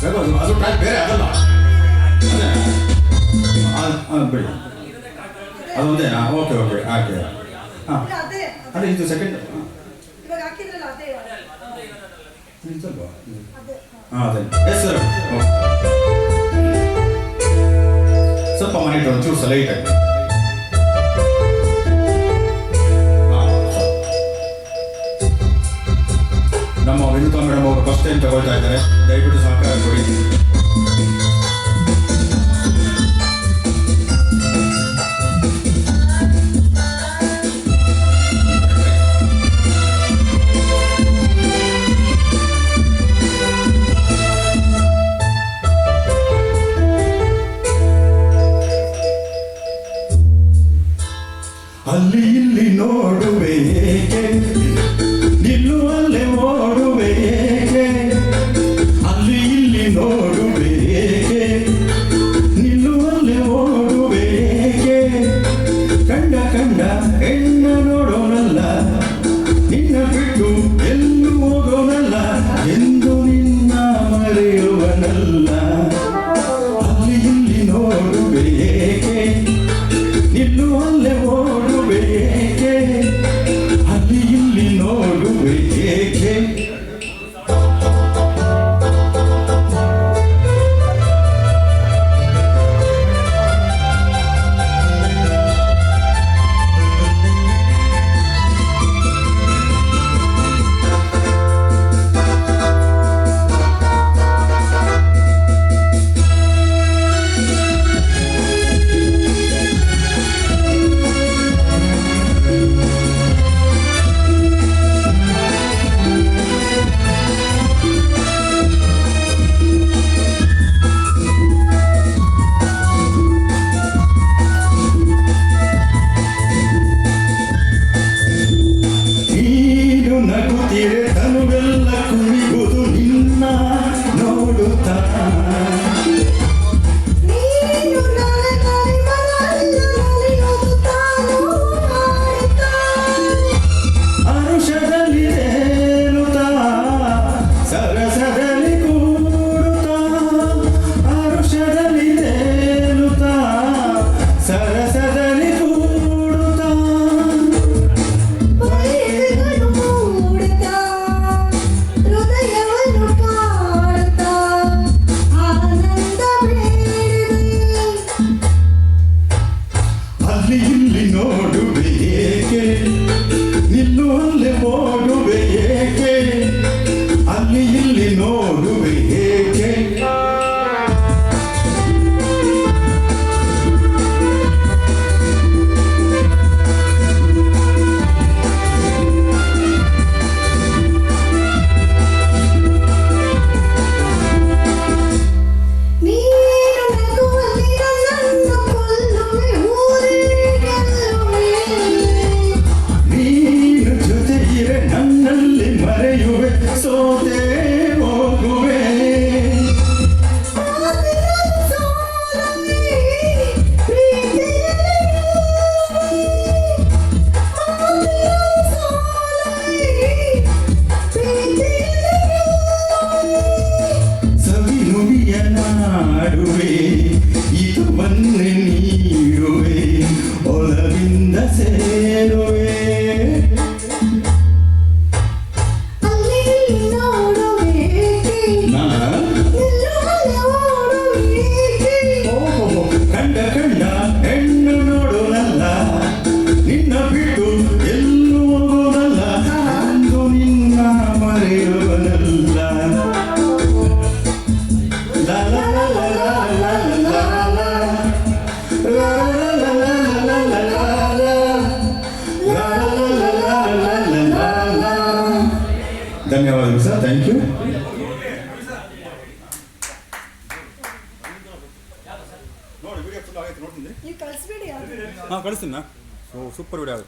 ಅದು ಟ್ರ್ಯಾಕ್ ಬೇರೆ ಆಗಲ್ಲ. ಬಿಡಿ ಅದೊಂದೇ. Okay okay okay. ಹಾಂ ಅದೇ ಇದು ಸೆಕೆಂಡ್ ಹಾಂ ಅದೇ ಎಸ್ ಸರ್. ಸ್ವಲ್ಪ ಮೈಟ್ ಒಂಚೂರು ಲೈಟಾಗಿ. ನಮ್ಮ ವಿನುತಾ ಮೇಡಮ್ ಅವರು ಫಸ್ಟ್ ಟೈಮ್ ತಗೊಳ್ತಾ ಇದ್ದಾರೆ, ದಯವಿಟ್ಟು ಸಹಕಾರ ಕೊಡಿ. ಅಲ್ಲಿ ಇಲ್ಲಿ ನೋಡುವೆ ಏಕೆ, ನಿಲ್ಲುವಲ್ಲೇ ಓಡುವೆ ಏಕೆ, ಅಲ್ಲಿ ಇಲ್ಲಿ ನೋಡುವೆ ಏಕೆ, ನಿಲ್ಲುವಲ್ಲೇ ಓಡುವೆ ಏಕೆ, ಕಂಡ ಕಂಡ ಹೆಣ್ಣ ನೋಡೋನಲ್ಲ, ನಿನ್ನ ಬಿಟ್ಟು ಎಲ್ಲೂ ಹೋಗೋನಲ್ಲ, ಎಂದು ನಿನ್ನ ಮರೆಯುವನಲ್ಲ. ಅಲ್ಲಿ ಇಲ್ಲಿ ನೋಡುವೆ ಏಕೆ, ನಿಲ್ಲುವಲ್ಲೇ ಓಡುವೆ ಏಕೆ, ಅಲ್ಲಿ ಇಲ್ಲಿ ನೋಡುವೆ ಏಕೆ. ನಗುತ್ತಿರೆ ತನುವೆಲ್ಲ ಕುಣಿಗುವುದು ನಿನ್ನ ನೋಡುತ್ತಾ, ಹರುಷದಲ್ಲಿ ತೇಲುತ್ತಾ, ಸರಸದಲ್ಲಿ ಕೂಡುತ್ತಾ, ಹರುಷದಲ್ಲಿ ತೇಲುತ್ತಾ, ಸರಸದಲ್ಲಿ ಕೂಡುತ್ತಾ, ಅಲ್ಲಿ ಇಲ್ಲಿ ನೋಡುವೆ ಏಕೆ, ನಿಲ್ಲುವಲ್ಲೇ ಓಡುವೆ ಏಕೆ, ಅಲ್ಲಿ ಇಲ್ಲಿ ನೋಡುವೆ ಏಕೆ. ನನ್ನಲ್ಲಿ ಮರೆಯುವೆ, ಸೋತೆ ಹೋಗುವೆ, ಸವಿ ನುಡಿಯ ನಾಡುವೆ, ಇದು ಬನ್ನೆ ನೀಡುವೆ, ಒಲವಿಂದ ಸೇರುವೆ. ಕಂಡ ಕಂಡ ಹೆಣ್ಣು ನೋಡೋನಲ್ಲ, ನಿನ್ನ ಬಿಟ್ಟು ಎಲ್ಲೂ ಹೋಗೋನಲ್ಲ, ಅಂದು ನಿನ್ನ ಮರೆಯುವನಲ್ಲ. ಧನ್ಯವಾದಗಳು ಸರ್, ಥ್ಯಾಂಕ್ ಯು. ನೋಡಿ ವಿಡಿಯೋ ಫುಲ್ ಆಗೈತೆ, ನೋಡ್ತೀನಿ. ಹಾಂ ಕಳಿಸ್ತೀನಿ. ಸೂಪರ್ ವಿಡಿಯೋ ಆಗುತ್ತೆ.